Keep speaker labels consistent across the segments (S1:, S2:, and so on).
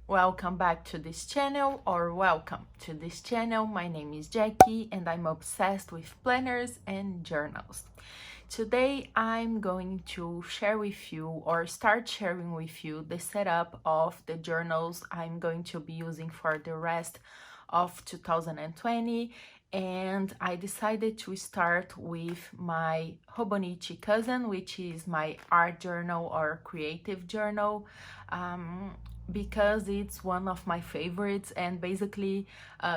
S1: welcome back to this channel, or welcome to this channel. My name is Jackie and I'm obsessed with planners and journals. Today I'm going to share with you, or start sharing with you, the setup of the journals I'm going to be using for the rest of 2020. And I decided to start with my Hobonichi cousin, which is my art journal or creative journal, because it's one of my favorites and basically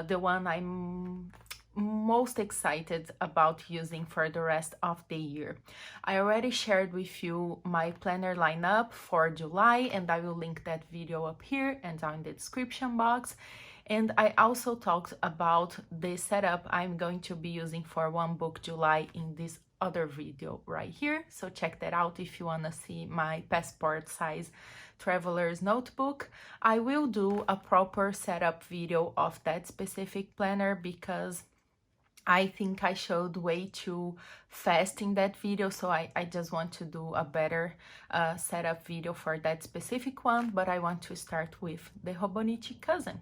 S1: the one I'm most excited about using for the rest of the year. I already shared with you my planner lineup for July, and I will link that video up here and down in the description box. And I also talked about the setup I'm going to be using for One Book July in this other video right here. So check that out if you want to see my passport size traveler's notebook. I will do a proper setup video of that specific planner because I think I showed way too fast in that video, so I just want to do a better setup video for that specific one, but I want to start with the Hobonichi cousin.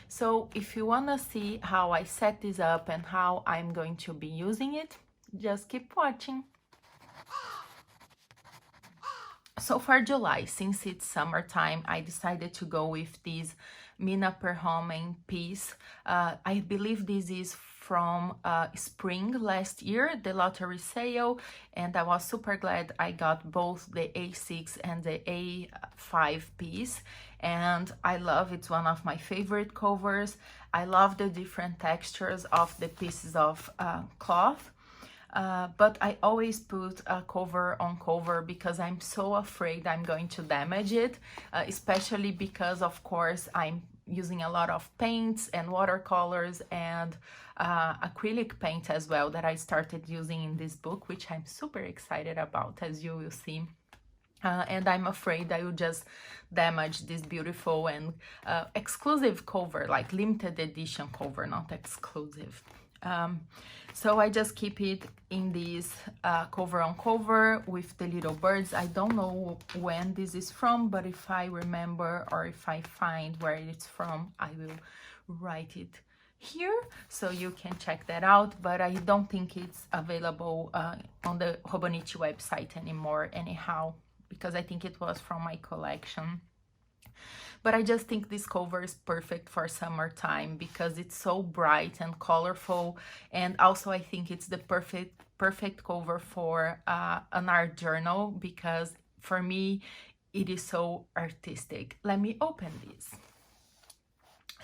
S1: So if you want to see how I set this up and how I'm going to be using it, just keep watching. So for July, since it's summertime, I decided to go with this Mina Perhomen piece. I believe this is from spring last year, the lottery sale, and I was super glad I got both the A6 and the A5 piece, and I love it's one of my favorite covers. I love the different textures of the pieces of cloth. But I always put a cover on cover because I'm so afraid I'm going to damage it, especially because, of course, I'm using a lot of paints and watercolors and acrylic paint as well that I started using in this book, which I'm super excited about, as you will see. And I'm afraid I will just damage this beautiful and exclusive cover, like limited edition cover, not exclusive. So I just keep it in this cover on cover with the little birds. I don't know when this is from, but if I remember or if I find where it's from, I will write it here so you can check that out. But I don't think it's available on the Hobonichi website anymore anyhow, because I think it was from my collection. But I just think this cover is perfect for summertime because it's so bright and colorful, and also I think it's the perfect cover for an art journal because for me it is so artistic. Let me open this.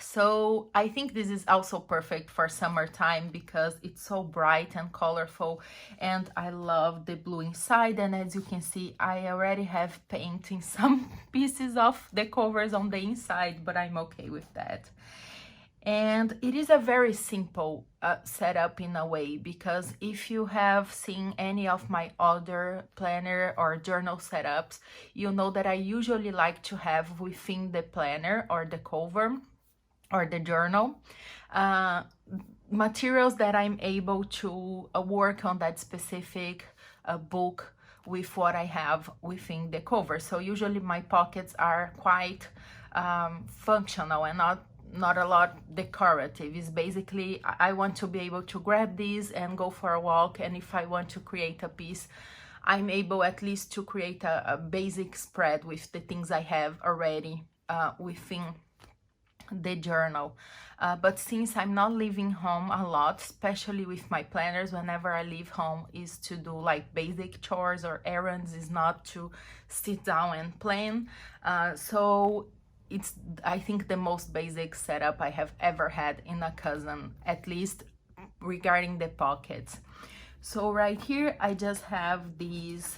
S1: So I think this is also perfect for summertime because it's so bright and colorful, and I love the blue inside. And as you can see, I already have paint in some pieces of the covers on the inside, but I'm okay with that. And it is a very simple setup in a way, because if you have seen any of my other planner or journal setups, you know that I usually like to have within the planner or the cover or the journal materials that I'm able to work on that specific book with what I have within the cover. So usually my pockets are quite functional and not a lot decorative. It's basically I want to be able to grab these and go for a walk, and if I want to create a piece, I'm able at least to create a basic spread with the things I have already within the journal. But since I'm not leaving home a lot, especially with my planners, whenever I leave home is to do like basic chores or errands, is not to sit down and plan. So it's, I think, the most basic setup I have ever had in a cousin, at least regarding the pockets. So right here I just have these,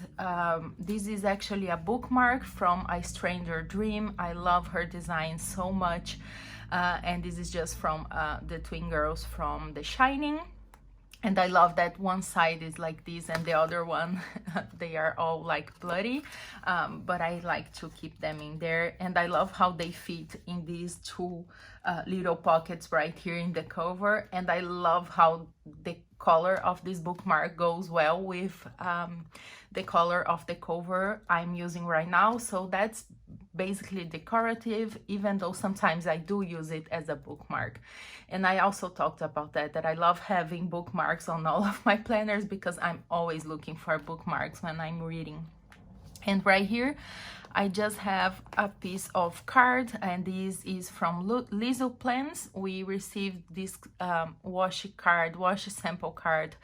S1: this is actually a bookmark from A Stranger Dream. I love her design so much, and this is just from the twin girls from The Shining. And I love that one side is like this and the other one they are all like bloody, but I like to keep them in there. And I love how they fit in these two little pockets right here in the cover. And I love how the color of this bookmark goes well with the color of the cover I'm using right now. So that's basically decorative, even though sometimes I do use it as a bookmark. And I also talked about that I love having bookmarks on all of my planners because I'm always looking for bookmarks when I'm reading. And right here, I just have a piece of card, and this is from Lizo Plans. We received this washi sample card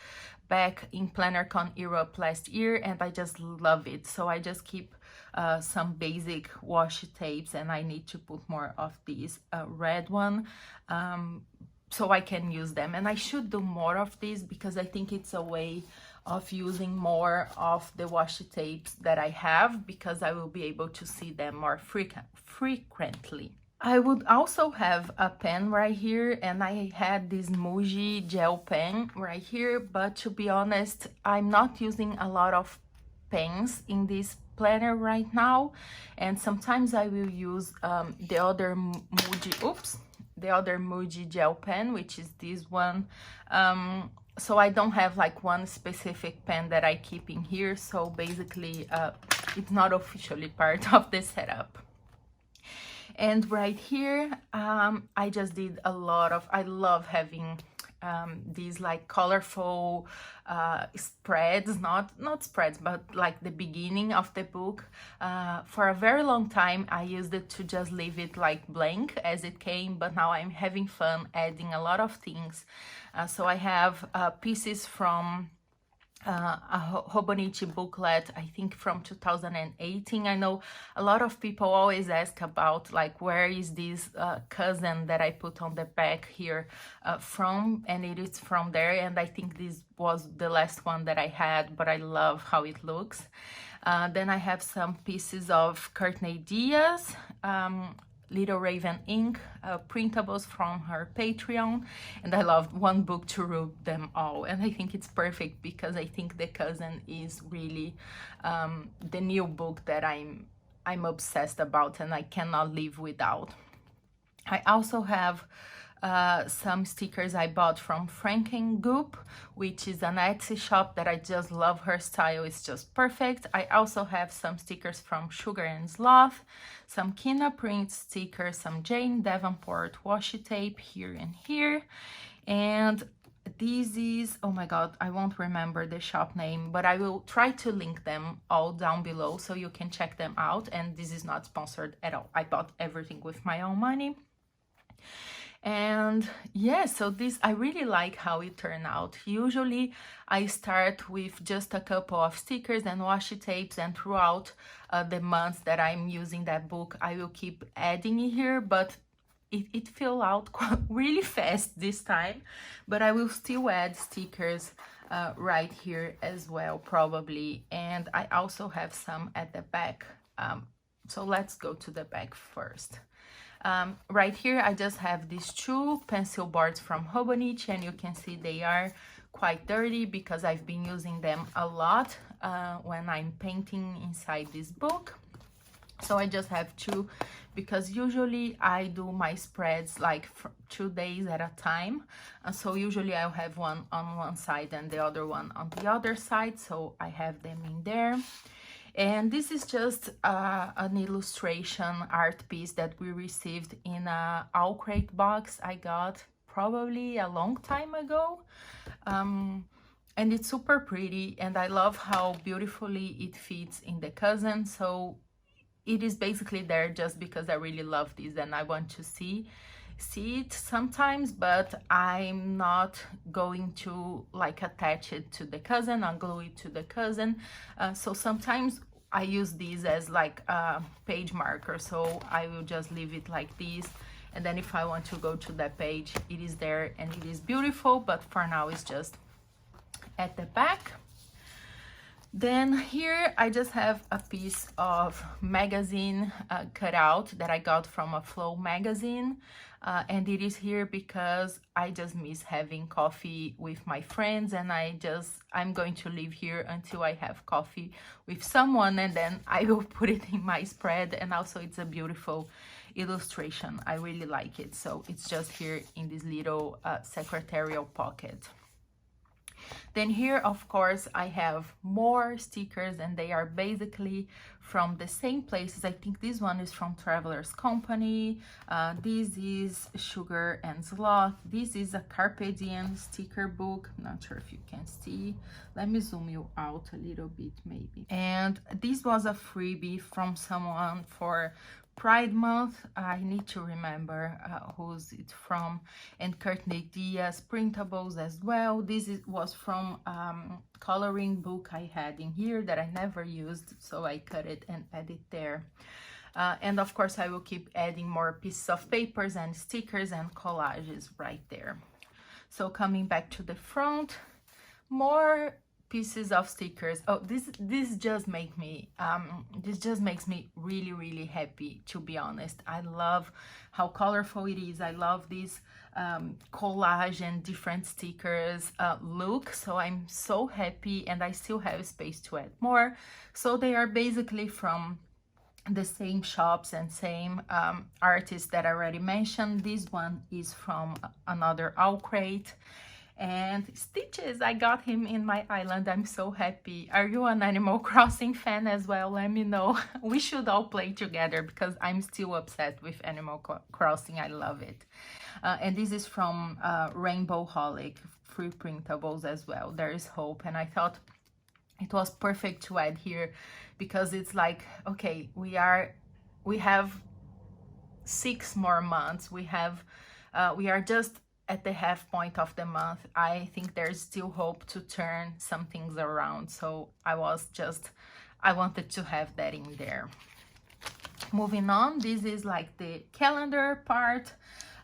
S1: back in PlannerCon Europe last year, and I just love it. So I just keep some basic washi tapes, and I need to put more of this red one so I can use them. And I should do more of this because I think it's a way of using more of the washi tapes that I have, because I will be able to see them more frequently. I would also have a pen right here, and I had this Muji gel pen right here, but to be honest, I'm not using a lot of pens in this planner right now, and sometimes I will use the other Muji gel pen, which is this one. So I don't have like one specific pen that I keep in here, so basically it's not officially part of the setup. And right here, I just did a lot of, I love having these like colorful spreads, not spreads, but like the beginning of the book. For a very long time, I used it to just leave it like blank as it came, but now I'm having fun adding a lot of things. So I have pieces from a Hobonichi booklet, I think from 2018. I know a lot of people always ask about like where is this cousin that I put on the back here from, and it is from there, and I think this was the last one that I had, but I love how it looks. Then I have some pieces of Courtney Diaz, Little Raven ink, printables from her Patreon, and I love one book to rule them all, and I think it's perfect because I think The Cousin is really the new book that I'm obsessed about and I cannot live without. I also have some stickers I bought from Frankengoop, which is an Etsy shop that I just love. Her style is just perfect. I also have some stickers from Sugar and Sloth, some Kina print stickers, some Jane Davenport washi tape here and here, and this is, oh my god, I won't remember the shop name, but I will try to link them all down below so you can check them out. And this is not sponsored at all. I bought everything with my own money. And yeah, so this, I really like how it turned out. Usually I start with just a couple of stickers and washi tapes, and throughout the months that I'm using that book, I will keep adding it here, but it fell out really fast this time. But I will still add stickers right here as well, probably. And I also have some at the back. So let's go to the back first. Right here, I just have these two pencil boards from Hobonichi, and you can see they are quite dirty because I've been using them a lot when I'm painting inside this book. So I just have two because usually I do my spreads like 2 days at a time. So usually I'll have one on one side and the other one on the other side. So I have them in there. And this is just an illustration art piece that we received in a All Crate box I got probably a long time ago. And it's super pretty, and I love how beautifully it fits in the cousin. So it is basically there just because I really love this and I want to see it sometimes, but I'm not going to like attach it to the cousin or glue it to the cousin. So sometimes I use these as like a page marker, so I will just leave it like this, and then if I want to go to that page, it is there and it is beautiful, but for now it's just at the back. Then here I just have a piece of magazine cutout that I got from a Flow magazine, and it is here because I just miss having coffee with my friends, and I'm going to live here until I have coffee with someone, and then I will put it in my spread. And also it's a beautiful illustration. I really like it, so it's just here in this little secretarial pocket. Then here, of course, I have more stickers, and they are basically from the same places. I think this one is from Traveler's Company. This is Sugar and Sloth. This is a Carpe Diem sticker book. Not sure if you can see. Let me zoom you out a little bit maybe. And this was a freebie from someone for Pride Month. I need to remember who's it from. And Courtney Diaz printables as well. This was from coloring book I had in here that I never used, so I cut it and added there. And of course I will keep adding more pieces of papers and stickers and collages right there. So coming back to the front, more pieces of stickers. Oh, this just makes me really happy, to be honest. I love how colorful it is. I love this collage and different stickers look, so I'm so happy, and I still have space to add more. So they are basically from the same shops and same artists that I already mentioned. This one is from another Owl Crate. And Stitches, I got him in my island. I'm so happy. Are you an Animal Crossing fan as well? Let me know. We should all play together, because I'm still obsessed with Animal Crossing. I love it. And this is from Rainbow Holic, free printables as well. There is hope. And I thought it was perfect to add here, because it's like, okay, we have 6 more months. We are just at the half point of the month. I think there's still hope to turn some things around. So I wanted to have that in there. Moving on, this is like the calendar part.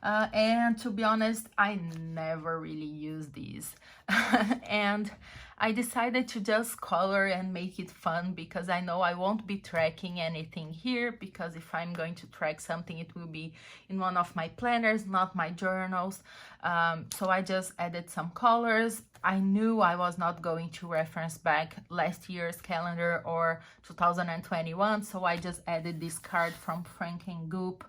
S1: And to be honest, I never really use these. And I decided to just color and make it fun, because I know I won't be tracking anything here, because if I'm going to track something, it will be in one of my planners, not my journals. So I just added some colors. I knew I was not going to reference back last year's calendar or 2021, so I just added this card from Frank and Goop,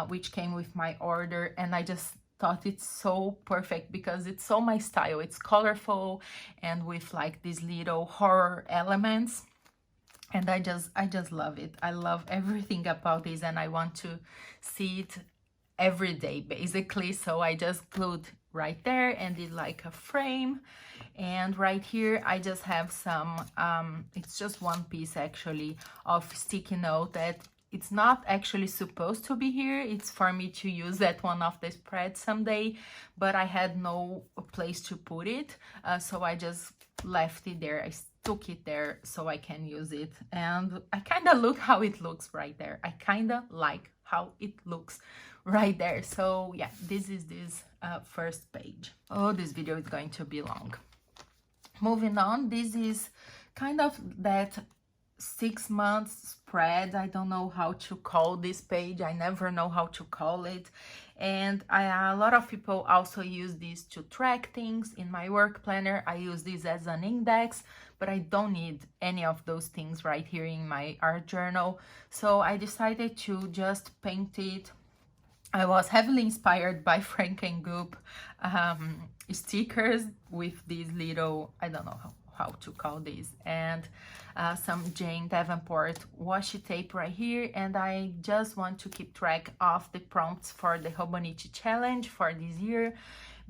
S1: which came with my order, and I just thought it's so perfect because it's so my style. It's colorful and with like these little horror elements, and I just love it. I love everything about this, and I want to see it every day basically. So I just glued right there and did like a frame. And right here I just have some it's just one piece actually of sticky note that it's not actually supposed to be here. It's for me to use at one of the spreads someday, but I had no place to put it, so I just left it there. I stuck it there so I can use it, and I kind of look how it looks right there. I kind of like how it looks right there. So yeah, this is this first page. Oh, this video is going to be long. Moving on, this is kind of that 6 months spread. I don't know how to call this page. I never know how to call it. And a lot of people also use this to track things. In my work planner, I use this as an index, but I don't need any of those things right here in my art journal. So I decided to just paint it. I was heavily inspired by Frank and Goop stickers with these little, I don't know how to call these, and some Jane Davenport washi tape right here. And I just want to keep track of the prompts for the Hobonichi challenge for this year,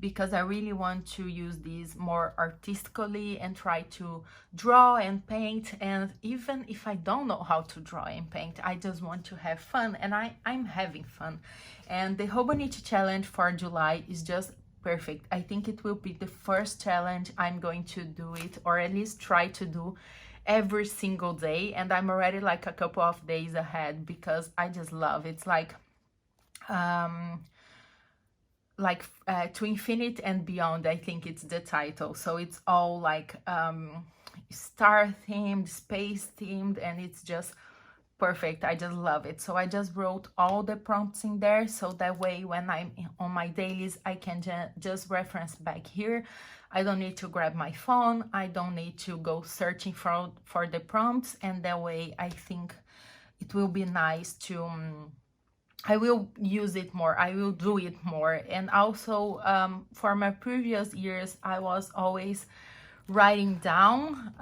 S1: because I really want to use these more artistically and try to draw and paint. And even if I don't know how to draw and paint, I just want to have fun, and I'm having fun. And the Hobonichi challenge for July is just perfect. I think it will be the first challenge I'm going to do it, or at least try to do every single day. And I'm already like a couple of days ahead, because I just love it. It's like to infinite and beyond, I think it's the title. So it's all like star themed, space themed, and it's just perfect. I just love it. So I just wrote all the prompts in there, so that way when I'm on my dailies, I can just reference back here. I don't need to grab my phone. I don't need to go searching for the prompts, and that way I think it will be nice to I will use it more, I will do it more. And also for my previous years, I was always writing down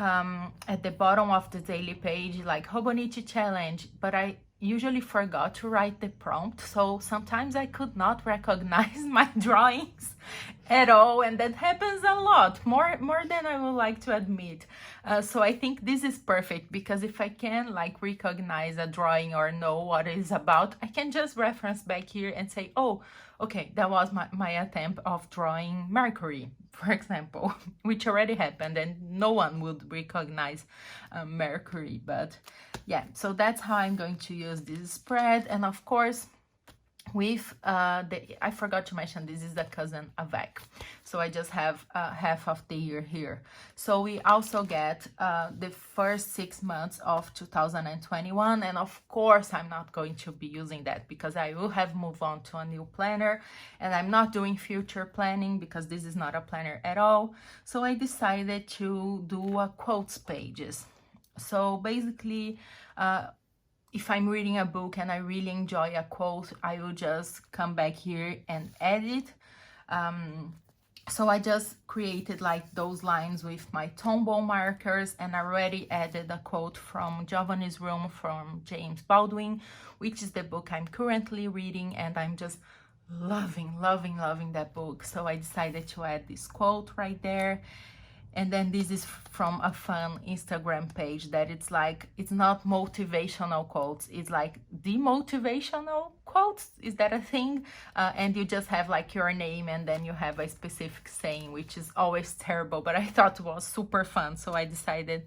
S1: at the bottom of the daily page like Hobonichi challenge, but I usually forgot to write the prompt, so sometimes I could not recognize my drawings at all, and that happens a lot, more than I would like to admit. So I think this is perfect, because if I can like recognize a drawing or know what it's about, I can just reference back here and say, oh, okay, that was my attempt of drawing Mercury, for example, which already happened, and no one would recognize Mercury. But yeah, so that's how I'm going to use this spread. And of course, with I forgot to mention, this is the cousin avec, so I just have half of the year here. So we also get the first 6 months of 2021, and of course I'm not going to be using that because I will have moved on to a new planner, and I'm not doing future planning because this is not a planner at all. So I decided to do a quotes pages. So basically if I'm reading a book and I really enjoy a quote, I will just come back here and edit. So I just created like those lines with my Tombow markers, and I already added a quote from Giovanni's Room from James Baldwin, which is the book I'm currently reading, and I'm just loving that book. So I decided to add this quote right there. And then this is from a fun Instagram page that it's like, it's not motivational quotes, it's like demotivational quotes. Is that a thing? And you just have like your name and then you have a specific saying, which is always terrible, but I thought it was super fun. So I decided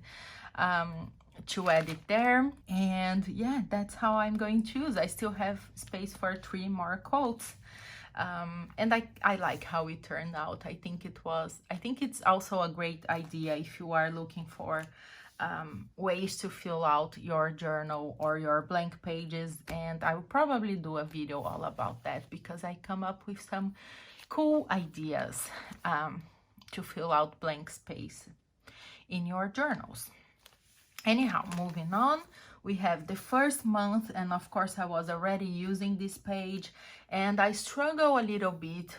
S1: to add it there. And yeah, that's how I'm going to use. I still have space for 3 more quotes. And I like how it turned out. I think it's also a great idea if you are looking for ways to fill out your journal or your blank pages, and I will probably do a video all about that because I come up with some cool ideas to fill out blank space in your journals. Anyhow, moving on, we have the first month, and of course I was already using this page, and I struggle a little bit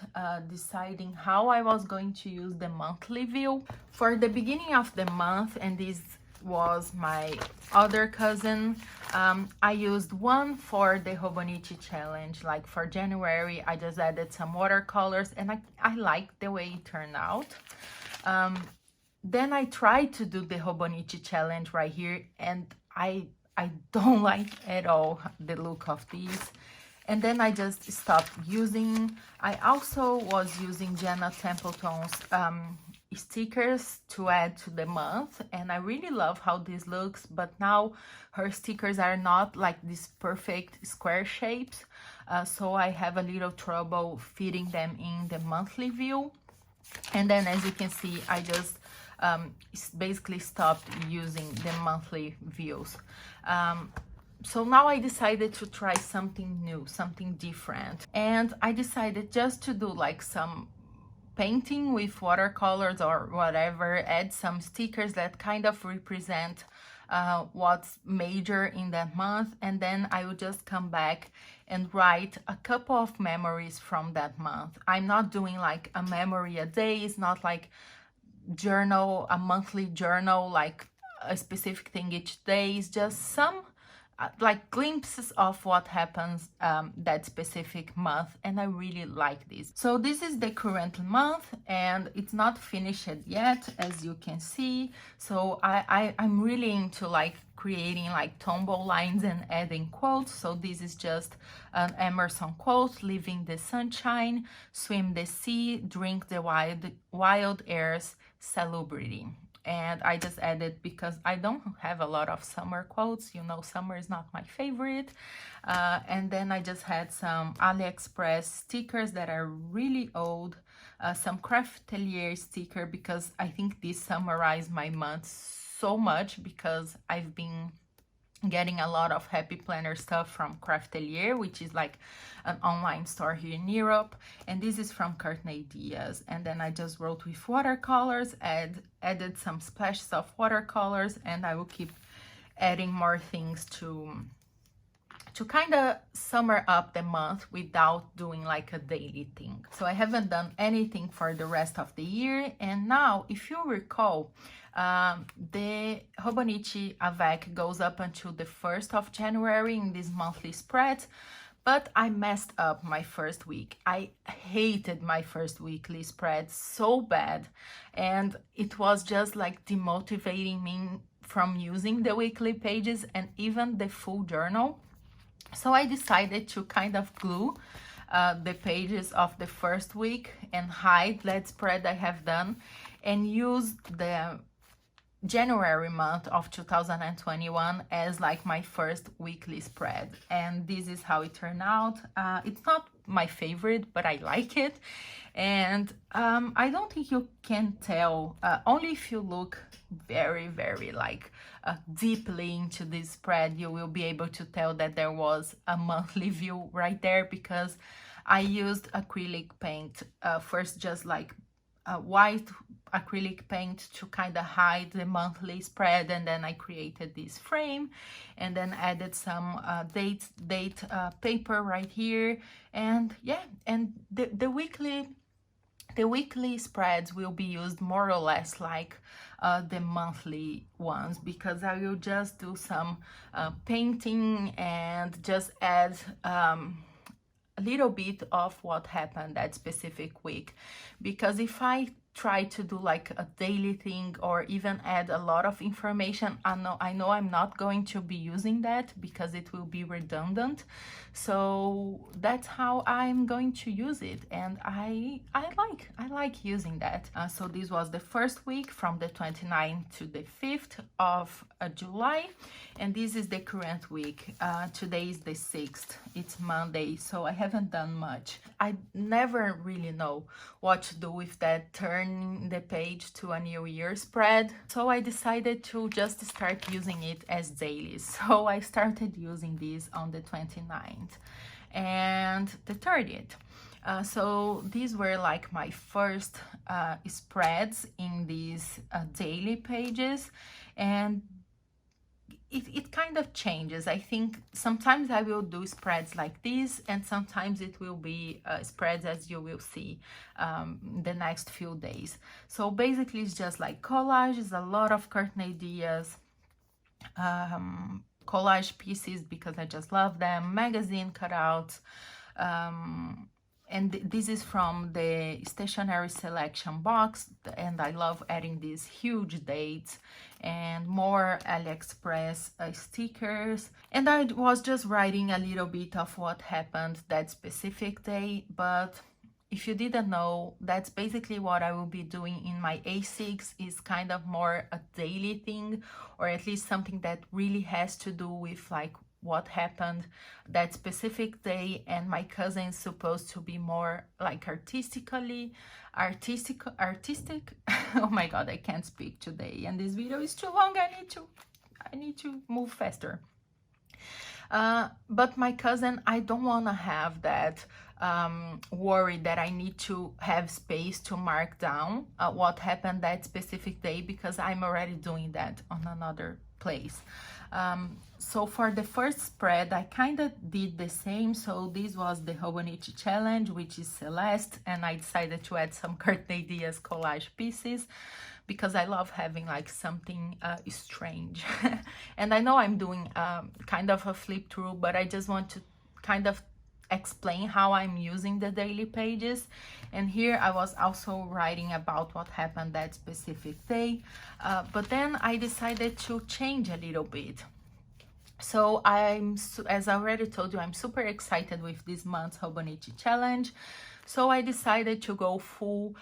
S1: deciding how I was going to use the monthly view. For the beginning of the month, and this was my other cousin, I used one for the Hobonichi challenge. Like for January, I just added some watercolors, and I liked the way it turned out. Then I tried to do the Hobonichi challenge right here, and I don't like at all the look of these. And then I just stopped using. I also was using Jenna Templeton's stickers to add to the month, and I really love how this looks, but now her stickers are not like these perfect square shapes, so I have a little trouble fitting them in the monthly view. And then as you can see, I just basically stopped using the monthly views. So now I decided to try something new, something different. And I decided just to do like some painting with watercolors or whatever, add some stickers that kind of represent what's major in that month, and then I will just come back and write a couple of memories from that month. I'm not doing like a memory a day, it's not like journal, a monthly journal, like a specific thing each day. Is just some like glimpses of what happens that specific month, and I really like this. So this is the current month, and it's not finished yet, as you can see. So I'm really into like creating like Tombow lines and adding quotes. So this is just an Emerson quote: "Living the sunshine, swim the sea, drink the wild air's salubrity." And I just added because I don't have a lot of summer quotes. You know, summer is not my favorite. And then I just had some AliExpress stickers that are really old, some Craftelier sticker, because I think these summarize my month so much, because I've been getting a lot of Happy Planner stuff from Craftelier, which is like an online store here in Europe. And this is from Courtney Diaz. And then I just wrote with watercolors, added some splashes of watercolors, and I will keep adding more things to to kind of summer up the month without doing like a daily thing. So I haven't done anything for the rest of the year. And now, if you recall, the Hobonichi avec goes up until the 1st of January in this monthly spread. But I messed up my first week. I hated my first weekly spread so bad. And it was just like demotivating me from using the weekly pages and even the full journal. So I decided to kind of glue the pages of the first week and hide that spread I have done and use the January month of 2021 as like my first weekly spread. And this is how it turned out. It's not my favorite, but I like it. And I don't think you can tell, only if you look very, very like deeply into this spread, you will be able to tell that there was a monthly view right there, because I used acrylic paint, first just like white acrylic paint to kind of hide the monthly spread, and then I created this frame and then added some date paper right here. And yeah, and the weekly spreads will be used more or less like the monthly ones, because I will just do some painting and just add a little bit of what happened that specific week. Because if I try to do like a daily thing or even add a lot of information, I know I'm not going to be using that because it will be redundant. So that's how I'm going to use it, and I like using that. So this was the first week from the 29th to the 5th of July, and this is the current week. Today is the 6th, it's Monday, so I haven't done much. I never really know what to do with that turning the page to a new year spread, so I decided to just start using it as daily. So I started using this on the 29th and the 30th. So these were like my first spreads in these daily pages, and it kind of changes. I think sometimes I will do spreads like this, and sometimes it will be spreads as you will see the next few days. So basically it's just like collages, a lot of curtain ideas, collage pieces because I just love them, magazine cutouts, and this is from the stationery selection box, and I love adding these huge dates and more AliExpress stickers. And I was just writing a little bit of what happened that specific day, but if you didn't know, that's basically what I will be doing in my A6. Is kind of more a daily thing, or at least something that really has to do with like what happened that specific day. And my cousin is supposed to be more like artistic. Oh my god, I can't speak today, and this video is too long. I need to move faster. But my cousin, I don't want to have that worry that I need to have space to mark down what happened that specific day, because I'm already doing that on another place. So for the first spread, I kind of did the same. So this was the Hobonichi challenge, which is Celeste, and I decided to add some curtain ideas collage pieces because I love having like something strange. And I know I'm doing kind of a flip through, but I just want to kind of explain how I'm using the daily pages. And here I was also writing about what happened that specific day, but then I decided to change a little bit. So as I already told you, I'm super excited with this month's Hobonichi challenge. So I decided to go full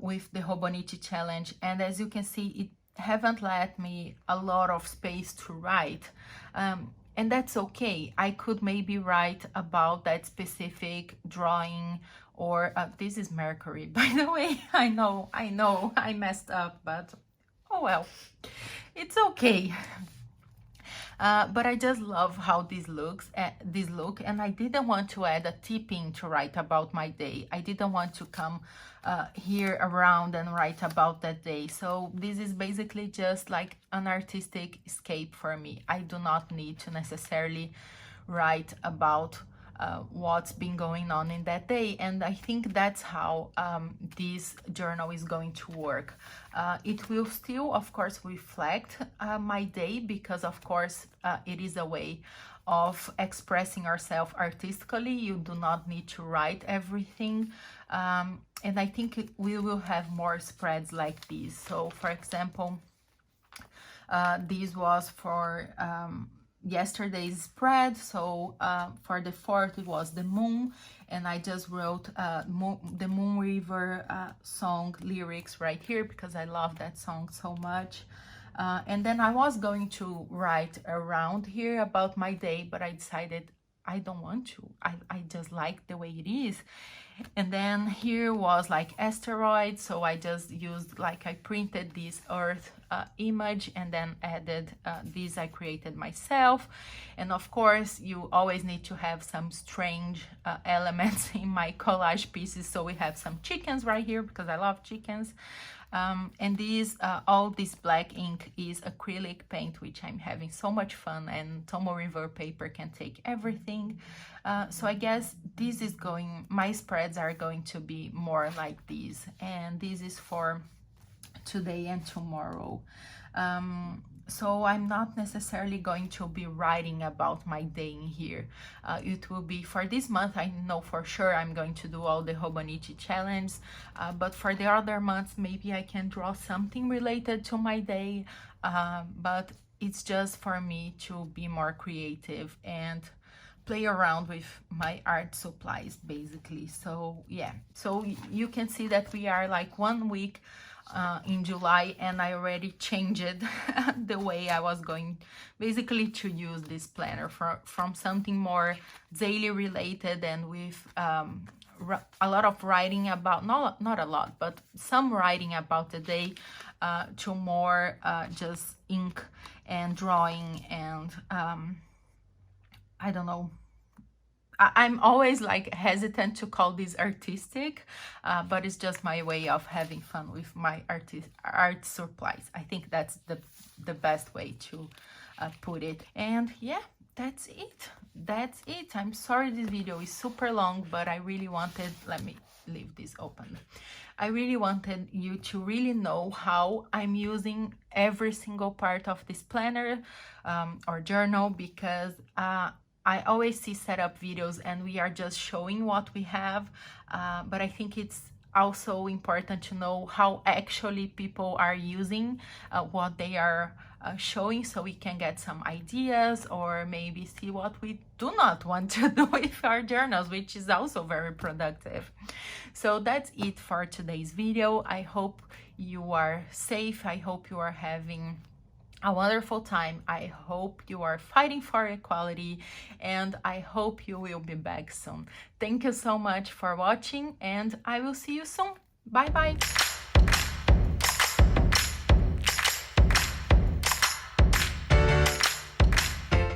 S1: with the Hobonichi challenge, and as you can see, it haven't let me a lot of space to write. And that's okay. I could maybe write about that specific drawing, or this is Mercury, by the way. I know, I messed up, but oh well, it's okay. But I just love how this look, and I didn't want to add a tipping to write about my day. I didn't want to come here around and write about that day. So this is basically just like an artistic escape for me. I do not need to necessarily write about what's been going on in that day. And I think that's how this journal is going to work. It will still, of course, reflect my day, because of course it is a way of expressing ourselves artistically. You do not need to write everything. And I think we will have more spreads like this. So for example, this was for yesterday's spread. So for the 4th, it was the moon, and I just wrote the Moon River song lyrics right here because I love that song so much. And then I was going to write around here about my day, but I decided I don't want to. I just like the way it is. And then here was like asteroids, so I just used, like, I printed this Earth image and then added these I created myself. And of course you always need to have some strange elements in my collage pieces, so we have some chickens right here because I love chickens. And these all this black ink is acrylic paint, which I'm having so much fun, and Tomo River paper can take everything. So I guess this is going, my spreads are going to be more like this, and this is for today and tomorrow. So I'm not necessarily going to be writing about my day in here. It will be for this month. I know for sure I'm going to do all the Hobonichi challenge, but for the other months, maybe I can draw something related to my day. But it's just for me to be more creative and play around with my art supplies, basically. So yeah, so you can see that we are like 1 week in July, and I already changed the way I was going basically to use this planner from something more daily related and with a lot of writing about, not a lot, but some writing about the day, to more just ink and drawing and I don't know. I'm always like hesitant to call this artistic, but it's just my way of having fun with my art supplies. I think that's the best way to put it. And yeah, that's it. That's it. I'm sorry this video is super long, but I really wanted, let me leave this open. I really wanted you to really know how I'm using every single part of this planner or journal, because I always see setup videos and we are just showing what we have, but I think it's also important to know how actually people are using what they are showing, so we can get some ideas or maybe see what we do not want to do with our journals, which is also very productive. So that's it for today's video. I hope you are safe. I hope you are having a wonderful time. I hope you are fighting for equality, and I hope you will be back soon. Thank you so much for watching, and I will see you soon. Bye bye.